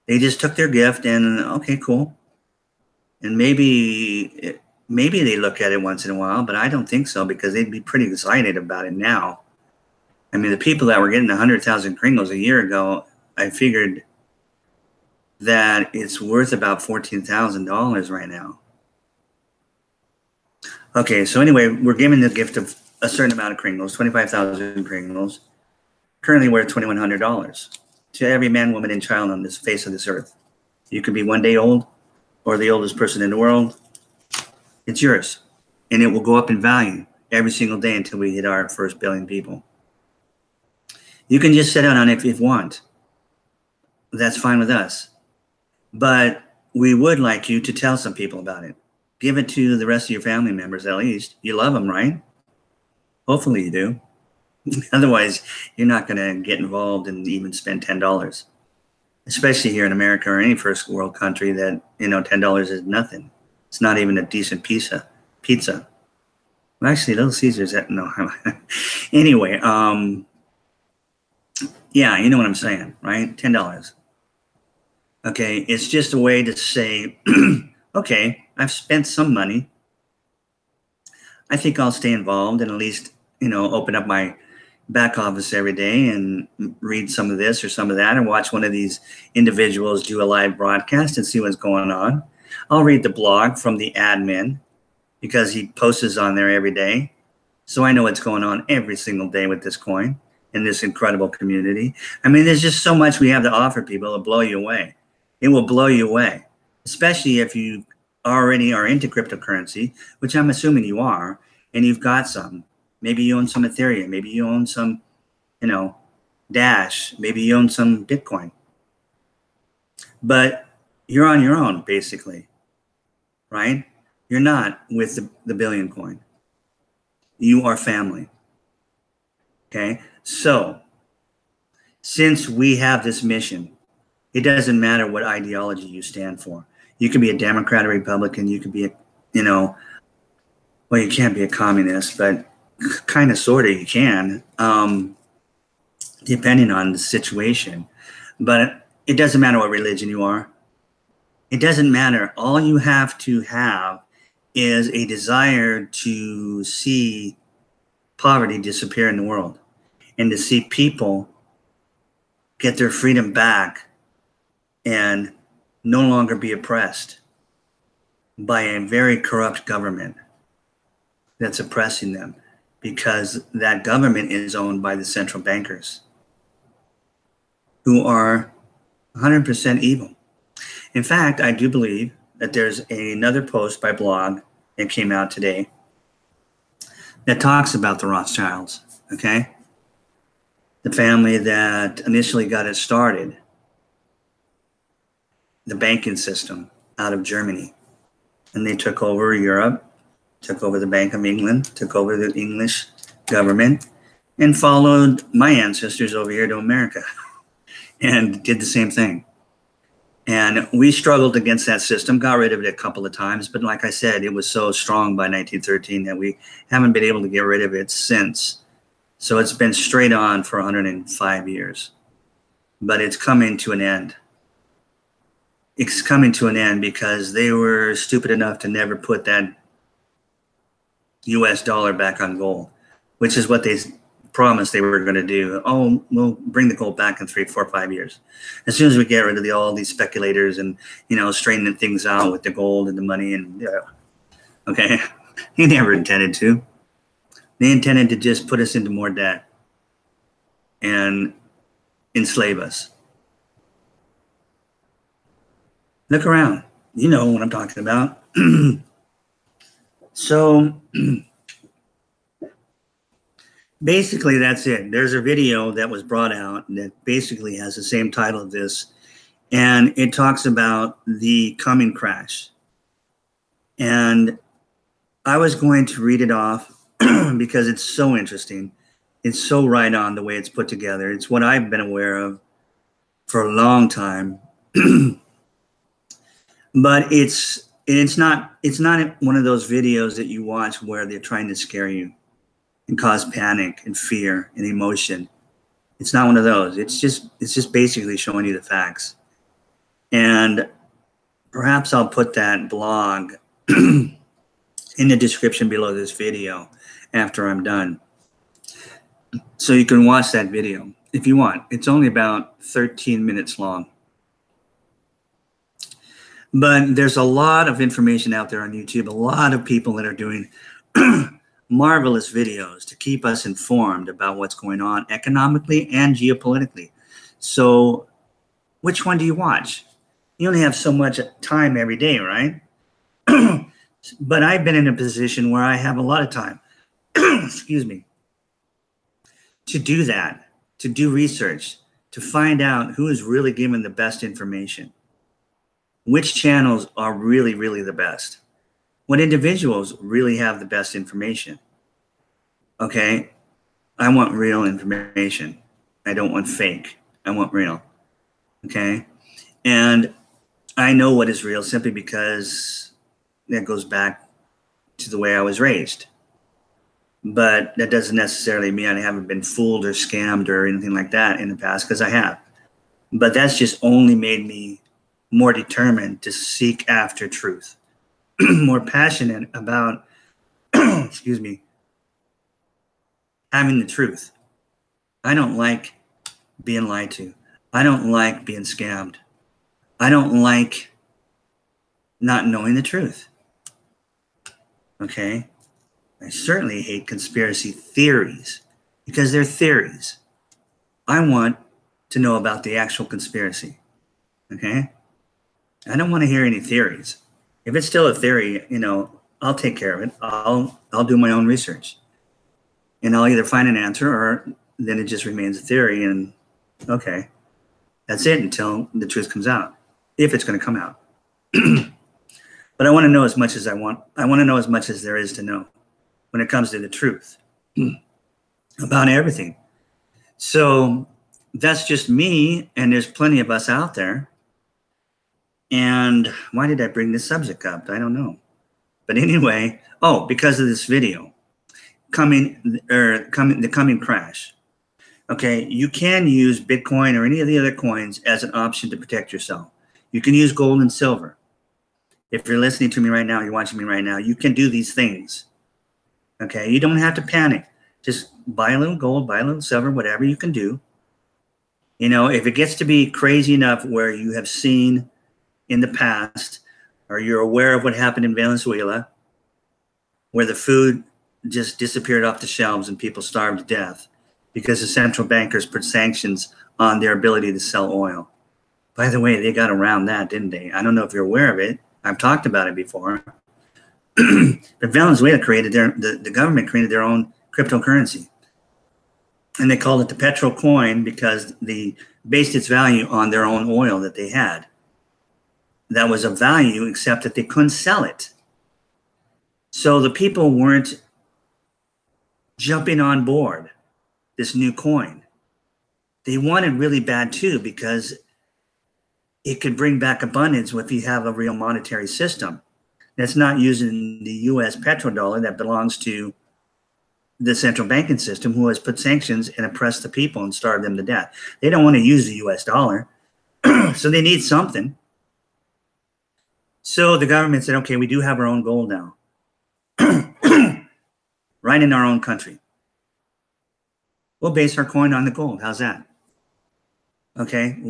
They just took their gift and, okay, cool. And maybe they look at it once in a while, but I don't think so because they'd be pretty excited about it now. I mean, the people that were getting 100,000 Kringles a year ago, I figured that it's worth about $14,000 right now. Okay, so anyway, we're giving the gift of a certain amount of Kringles, 25,000 Kringles, currently worth $2,100 to every man, woman, and child on this face of this earth. You could be 1 day old or the oldest person in the world. It's yours, and it will go up in value every single day until we hit our first 1 billion people. You can just sit down on it if you want. that's fine with us. But we would like you to tell some people about it. Give it to the rest of your family members at least. You love them, right? Hopefully you do. Otherwise, you're not going to get involved and even spend $10. Especially here in America or any first world country that, $10 is nothing. It's not even a decent pizza. Well, actually, Little Caesars, no. Anyway, yeah, you know what I'm saying, right? $10. Okay, it's just a way to say, okay, I've spent some money. I think I'll stay involved and at least, open up my back office every day and read some of this or some of that and watch one of these individuals do a live broadcast and see what's going on. I'll read the blog from the admin because he posts on there every day. So I know what's going on every single day with this coin in this incredible community. I mean, there's just so much we have to offer people. It'll blow you away. It will blow you away, especially if you already are into cryptocurrency, which I'm assuming you are, and you've got some. Maybe you own some Ethereum. Maybe you own some, Dash. Maybe you own some Bitcoin. But you're on your own, basically, right? You're not with the billion coin. You are family. Okay? So, since we have this mission, it doesn't matter what ideology you stand for. You can be a Democrat or Republican. You could be well, you can't be a communist, but kind of, sort of, you can, depending on the situation. But it doesn't matter what religion you are. It doesn't matter. All you have to have is a desire to see poverty disappear in the world and to see people get their freedom back and no longer be oppressed by a very corrupt government that's oppressing them, because that government is owned by the central bankers who are 100% evil. In fact, I do believe that there's another post by blog that came out today that talks about the Rothschilds, okay? The family that initially got it started, the banking system out of Germany. And they took over Europe, took over the Bank of England, took over the English government, and followed my ancestors over here to America and did the same thing. And we struggled against that system, got rid of it a couple of times. But like I said, it was so strong by 1913 that we haven't been able to get rid of it since. So it's been straight on for 105 years. But it's coming to an end. It's coming to an end because they were stupid enough to never put that US dollar back on gold, which is what they promised they were going to do. Oh, we'll bring the gold back in 3, 4, 5 years. As soon as we get rid of all these speculators and, straightening things out with the gold and the money and, okay. They never intended to. They intended to just put us into more debt and enslave us. Look around. You know what I'm talking about. So basically, that's it. There's a video that was brought out that basically has the same title of this, and it talks about the coming crash. And I was going to read it off because it's so interesting. It's so right on the way it's put together. It's what I've been aware of for a long time. But it's not one of those videos that you watch where they're trying to scare you and cause panic and fear and emotion. It's not one of those. It's just basically showing you the facts. And perhaps I'll put that blog in the description below this video after I'm done, so you can watch that video if you want. It's only about 13 minutes long. But there's a lot of information out there on YouTube, a lot of people that are doing marvelous videos to keep us informed about what's going on economically and geopolitically. So which one do you watch? You only have so much time every day, right? But I've been in a position where I have a lot of time, excuse me, to do that, to do research, to find out who is really giving the best information. Which channels are really, really the best? What individuals really have the best information? Okay, I want real information. I don't want fake. I want real. Okay, and I know what is real simply because that goes back to the way I was raised. But that doesn't necessarily mean I haven't been fooled or scammed or anything like that in the past, because I have. But that's just only made me more determined to seek after truth, more passionate about, excuse me, having the truth. I don't like being lied to. I don't like being scammed. I don't like not knowing the truth. Okay? I certainly hate conspiracy theories because they're theories. I want to know about the actual conspiracy. Okay? I don't want to hear any theories. If it's still a theory, I'll take care of it. I'll do my own research. And I'll either find an answer or then it just remains a theory, and okay. That's it until the truth comes out, if it's going to come out. But I want to know as much as I want. I want to know as much as there is to know when it comes to the truth about everything. So that's just me, and there's plenty of us out there. And why did I bring this subject up? I don't know. But anyway, because of this video, the coming crash. Okay, you can use Bitcoin or any of the other coins as an option to protect yourself. You can use gold and silver. If you're listening to me right now, you're watching me right now, you can do these things. Okay, you don't have to panic. Just buy a little gold, buy a little silver, whatever you can do. If it gets to be crazy enough where you have seen in the past, or you're aware of what happened in Venezuela, where the food just disappeared off the shelves and people starved to death because the central bankers put sanctions on their ability to sell oil. By the way, they got around that, didn't they? I don't know if you're aware of it. I've talked about it before. But Venezuela the government created their own cryptocurrency. And they called it the petrol coin because they based its value on their own oil that they had. That was of value, except that they couldn't sell it. So the people weren't jumping on board this new coin. They wanted really bad too, because it could bring back abundance if you have a real monetary system that's not using the US petrodollar that belongs to the central banking system, who has put sanctions and oppressed the people and starved them to death. They don't want to use the US dollar, so they need something. So the government said, okay, we do have our own gold now. Right in our own country. We'll base our coin on the gold. How's that? Okay,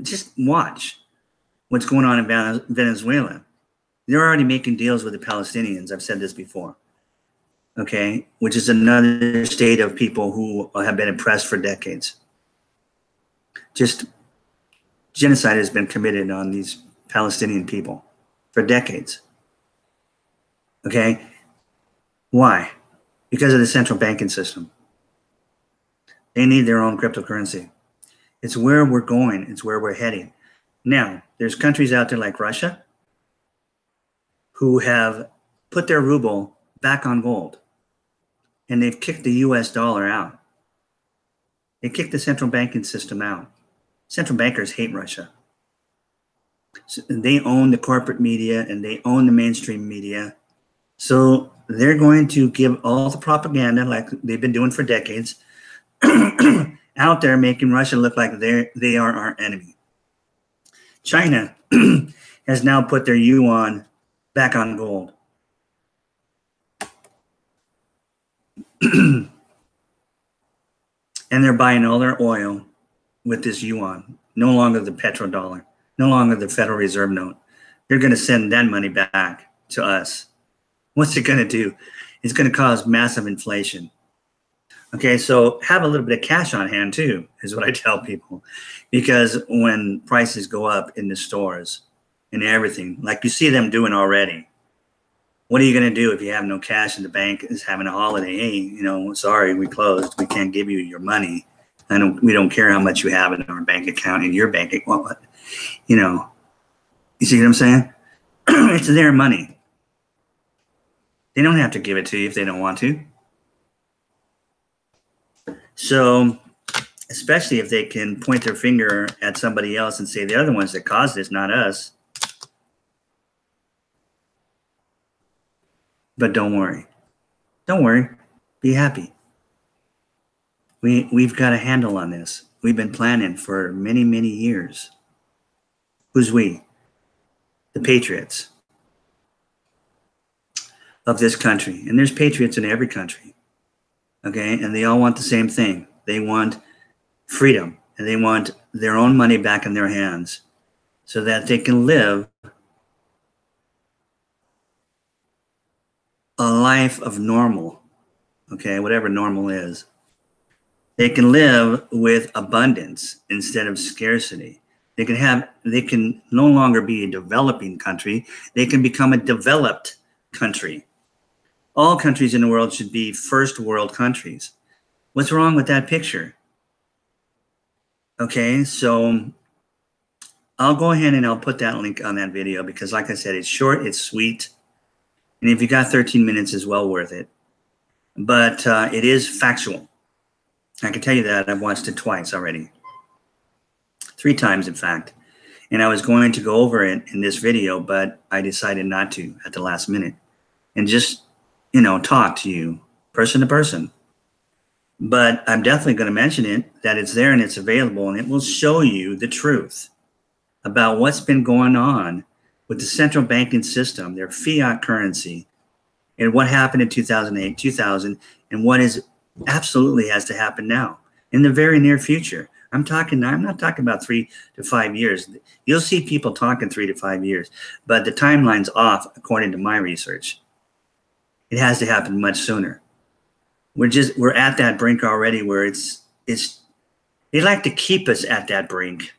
just watch what's going on in Venezuela. They're already making deals with the Palestinians. I've said this before. Okay, which is another state of people who have been oppressed for decades. Just genocide has been committed on these Palestinian people for decades. Okay, why? Because of the central banking system. They need their own cryptocurrency. It's where we're going. It's where we're heading. Now, there's countries out there like Russia who have put their ruble back on gold, and they've kicked the US dollar out. They kicked the central banking system out. Central bankers hate Russia. So they own the corporate media and they own the mainstream media. So they're going to give all the propaganda like they've been doing for decades out there, making Russia look like they are our enemy. China has now put their yuan back on gold. And they're buying all their oil with this yuan, no longer the petrodollar, no longer the Federal Reserve note. They're going to send that money back to us. What's it going to do? It's going to cause massive inflation. Okay, so have a little bit of cash on hand too, is what I tell people. Because when prices go up in the stores and everything, like you see them doing already, what are you going to do if you have no cash and the bank is having a holiday? Hey, sorry, we closed. We can't give you your money. We don't care how much you have in our bank account, in your bank account. Well, you know, you see what I'm saying? It's their money. They don't have to give it to you if they don't want to. So, especially if they can point their finger at somebody else and say they're the ones that caused this, not us. But don't worry. Don't worry. Be happy. We've got a handle on this. We've been planning for many, many years. Who's we? The patriots of this country. And there's patriots in every country. Okay? And they all want the same thing. They want freedom. And they want their own money back in their hands so that they can live a life of normal. Okay? Whatever normal is. They can live with abundance instead of scarcity. They can no longer be a developing country. They can become a developed country. All countries in the world should be first world countries. What's wrong with that picture? Okay, so I'll go ahead and I'll put that link on that video because, like I said, it's short, it's sweet. And if you got 13 minutes, it's well worth it. But it is factual. I can tell you that. I've watched it twice already. 3 times, in fact. And I was going to go over it in this video, but I decided not to at the last minute. And just, talk to you person to person. But I'm definitely going to mention it, that it's there and it's available, and it will show you the truth about what's been going on with the central banking system, their fiat currency, and what happened in 2008, 2000, and what is absolutely has to happen now in the very near future. I'm not talking about 3 to 5 years. You'll see people talking 3 to 5 years, but the timeline's off according to my research. It has to happen much sooner. We're at that brink already where they like to keep us at that brink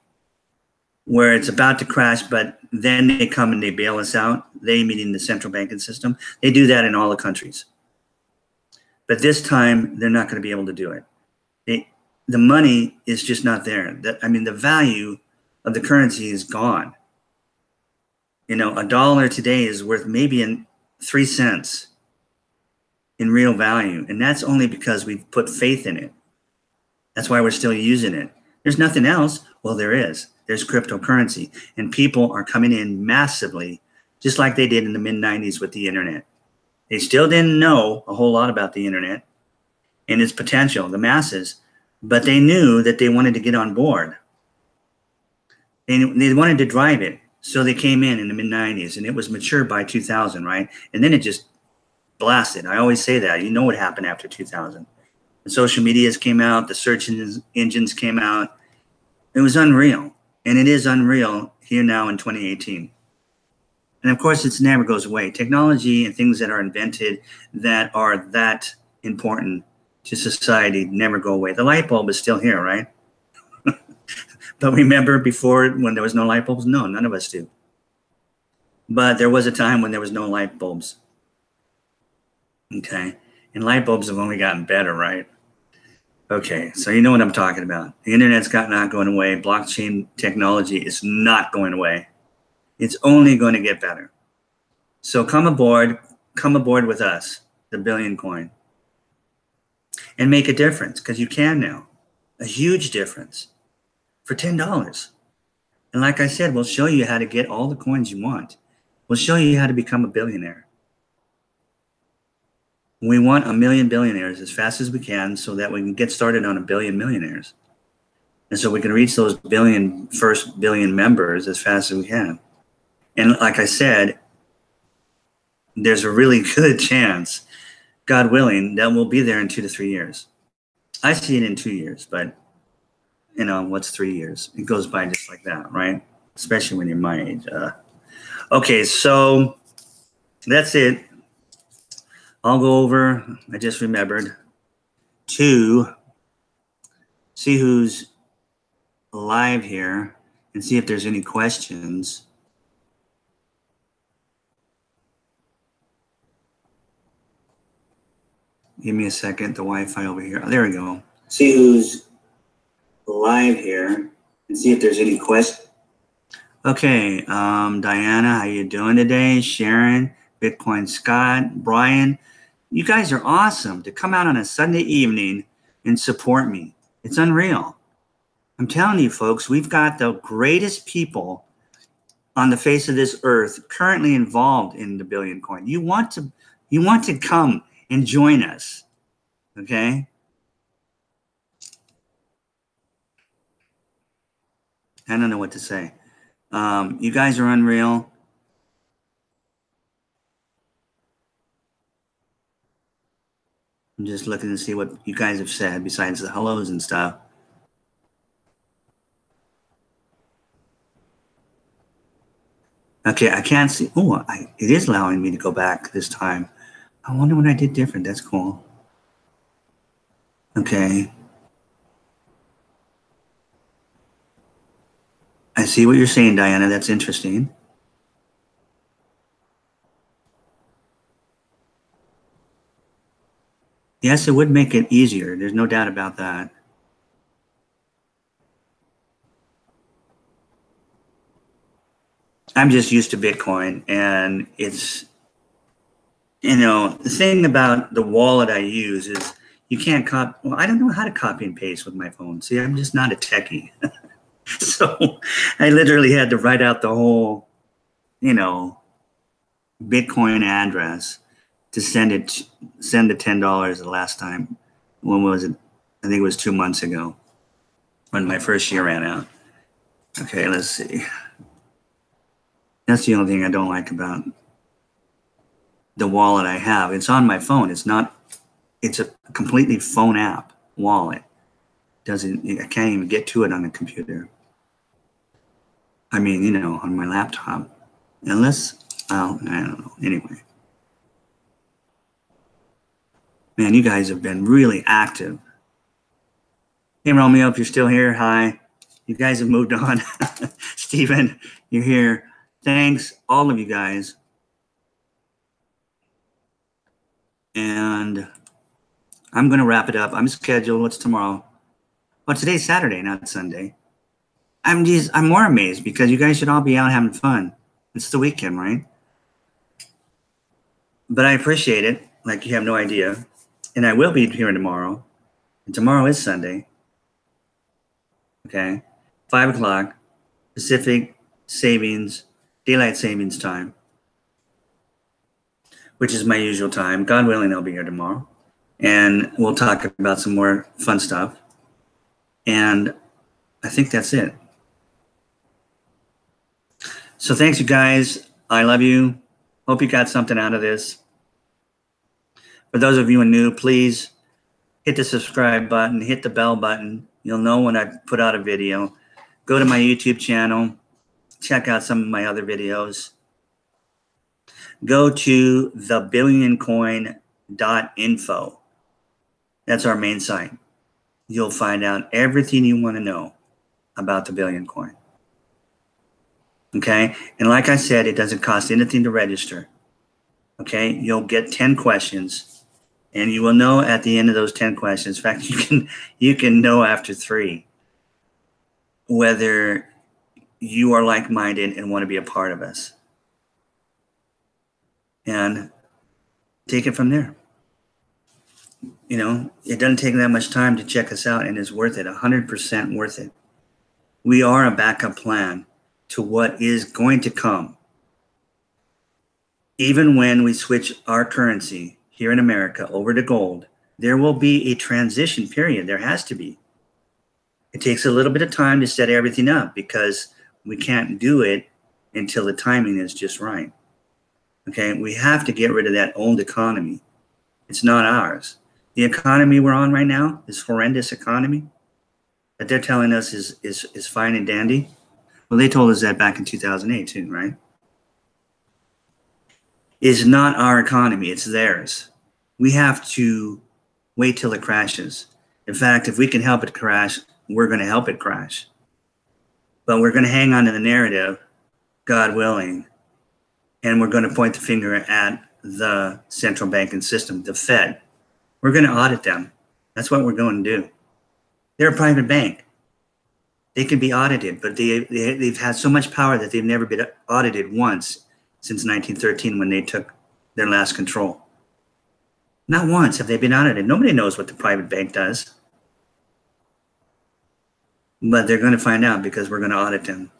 where it's about to crash, but then they come and they bail us out. They, meaning the central banking system, they do that in all the countries. But this time, they're not going to be able to do it. The money is just not there. The value of the currency is gone. $1 today is worth maybe 3 cents in real value. And that's only because we've put faith in it. That's why we're still using it. There's nothing else. Well, there is. There's cryptocurrency. And people are coming in massively, just like they did in the mid-90s with the internet. They still didn't know a whole lot about the internet and its potential, the masses, but they knew that they wanted to get on board. They wanted to drive it. So they came in the mid-90s, and it was mature by 2000, right? And then it just blasted. I always say that. You know what happened after 2000. The social medias came out. The search engines came out. It was unreal. And it is unreal here now in 2018. And of course, it never goes away. Technology and things that are invented that are that important to society never go away. The light bulb is still here, right? But remember before when there was no light bulbs? No, none of us do. But there was a time when there was no light bulbs. Okay. And light bulbs have only gotten better, right? Okay. So you know what I'm talking about. The internet's not going away. Blockchain technology is not going away. It's only going to get better. So come aboard with us, the Billion Coin, and make a difference, because you can now. A huge difference for $10. And like I said, we'll show you how to get all the coins you want. We'll show you how to become a billionaire. We want 1 million billionaires as fast as we can so that we can get started on 1 billion millionaires. And so we can reach those first billion members as fast as we can. And like I said, there's a really good chance, God willing, that we'll be there in 2 to 3 years. I see it in 2 years, but what's 3 years? It goes by just like that, right? Especially when you're my age. Okay, so that's it. I'll go over, I just remembered, to see who's live here and see if there's any questions. Give me a second, the Wi-Fi over here. There we go. See who's live here and see if there's any questions. Okay, Diana, how you doing today? Sharon, Bitcoin Scott, Brian, you guys are awesome to come out on a Sunday evening and support me. It's unreal. I'm telling you, folks, we've got the greatest people on the face of this earth currently involved in the Billion Coin. You want to come and join us, okay? I don't know what to say. You guys are unreal. I'm just looking to see what you guys have said besides the hellos and stuff. Okay, I can't see. Oh, it is allowing me to go back this time. I wonder what I did different. That's cool. Okay. I see what you're saying, Diana. That's interesting. Yes, it would make it easier. There's no doubt about that. I'm just used to Bitcoin, and it's, you know, the thing about the wallet I use is you can't copy. Well, I don't know how to copy and paste with my phone. See, I'm just not a techie. So I literally had to write out the whole, you know, Bitcoin address to send the $10 the last time. When was it? I think it was 2 months ago when my first year ran out. Okay, let's see. That's the only thing I don't like about the wallet I have. It's on my phone. It's a completely phone app wallet. I can't even get to it on a computer. I mean, you know, on my laptop. Unless, well, I don't know. Anyway. Man, you guys have been really active. Hey, Romeo, if you're still here, hi. You guys have moved on. Stephen, you're here. Thanks, all of you guys. And I'm going to wrap it up. I'm scheduled. What's tomorrow? Well, today's Saturday, not Sunday. I'm more amazed because you guys should all be out having fun. It's the weekend, right? But I appreciate it. Like you have no idea. And I will be here tomorrow. And tomorrow is Sunday. Okay. 5 o'clock Pacific Daylight Savings Time, which is my usual time. God willing, I'll be here tomorrow. And we'll talk about some more fun stuff. And I think that's it. So thanks, you guys. I love you. Hope you got something out of this. For those of you who are new, please hit the subscribe button, hit the bell button. You'll know when I put out a video. Go to my YouTube channel. Check out some of my other videos. Go to thebillioncoin.info. That's our main site. You'll find out everything you want to know about the Billion Coin. Okay? And like I said, it doesn't cost anything to register. Okay? You'll get 10 questions, and you will know at the end of those 10 questions. In fact, you can know after 3 whether you are like-minded and want to be a part of us. And take it from there. You know, it doesn't take that much time to check us out, and it's worth it, 100% worth it. We are a backup plan to what is going to come. Even when we switch our currency here in America over to gold, there will be a transition period. There has to be. It takes a little bit of time to set everything up because we can't do it until the timing is just right. Okay, we have to get rid of that old economy. It's not ours. The economy we're on right now, this horrendous economy that they're telling us is fine and dandy. Well, they told us that back in 2008 too, right? Is not our economy, it's theirs. We have to wait till it crashes. In fact, if we can help it crash, we're going to help it crash. But we're going to hang on to the narrative, God willing, and we're going to point the finger at the central banking system, the Fed. We're going to audit them. That's what we're going to do. They're a private bank. They can be audited, but they've had so much power that they've never been audited once since 1913 when they took their last control. Not once have they been audited. Nobody knows what the private bank does. But they're going to find out because we're going to audit them.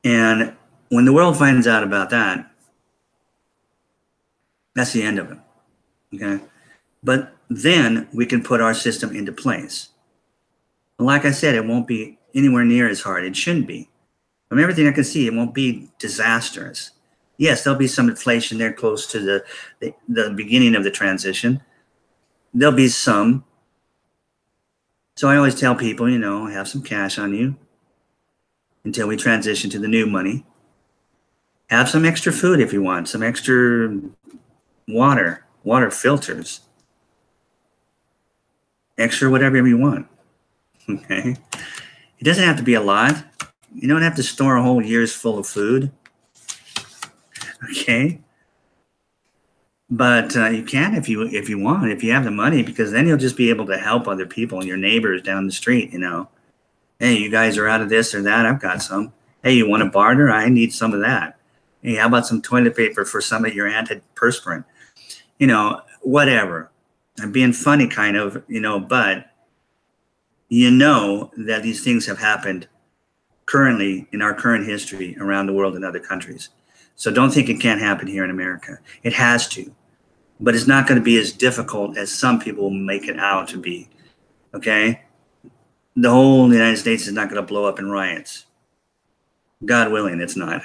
And when the world finds out about that, that's the end of it. Okay? But then we can put our system into place. Like I said, it won't be anywhere near as hard. It shouldn't be. From everything I can see, it won't be disastrous. Yes, there'll be some inflation there close to the beginning of the transition. There'll be some. So I always tell people, you know, have some cash on you until we transition to the new money. Have some extra food if you want, some extra water filters, extra whatever you want. Okay. It doesn't have to be a lot. You don't have to store a whole year's full of food. Okay. But you can if you want, if you have the money, because then you'll just be able to help other people and your neighbors down the street, you know. Hey, you guys are out of this or that. I've got some. Hey, you want to barter? I need some of that. Hey, how about some toilet paper for some of your antiperspirant? You know, whatever. I'm being funny kind of, you know, but you know that these things have happened currently in our current history around the world in other countries. So don't think it can't happen here in America. It has to, but it's not going to be as difficult as some people make it out to be. Okay? The whole United States is not going to blow up in riots. God willing, it's not.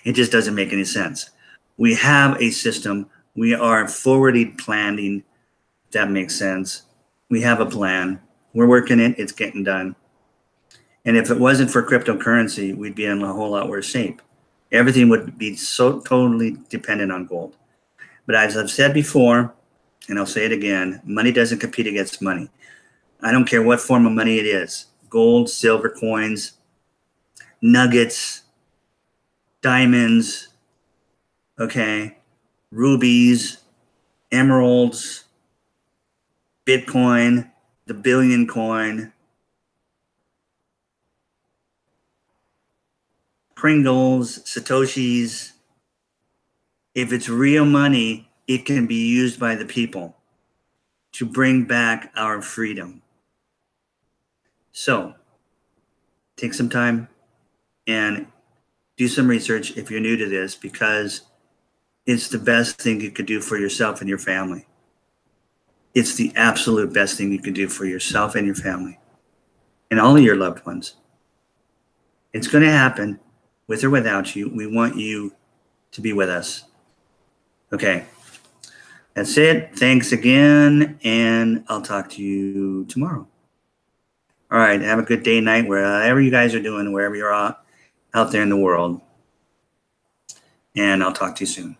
It just doesn't make any sense. We have a system. We are forwarding planning. That makes sense. We have a plan. We're working it. It's getting done. And if it wasn't for cryptocurrency, we'd be in a whole lot worse shape. Everything would be so totally dependent on gold. But as I've said before, and I'll say it again, money doesn't compete against money. I don't care what form of money it is. Gold, silver coins, nuggets, diamonds, okay, rubies, emeralds, Bitcoin, the billion coin, Pringles, Satoshis. If it's real money, it can be used by the people to bring back our freedom. So take some time and do some research if you're new to this, because it's the best thing you could do for yourself and your family. It's the absolute best thing you can do for yourself and your family and all of your loved ones. It's going to happen with or without you. We want you to be with us. Okay. That's it. Thanks again. And I'll talk to you tomorrow. All right. Have a good day, night, wherever you guys are doing, wherever you're out there in the world. And I'll talk to you soon.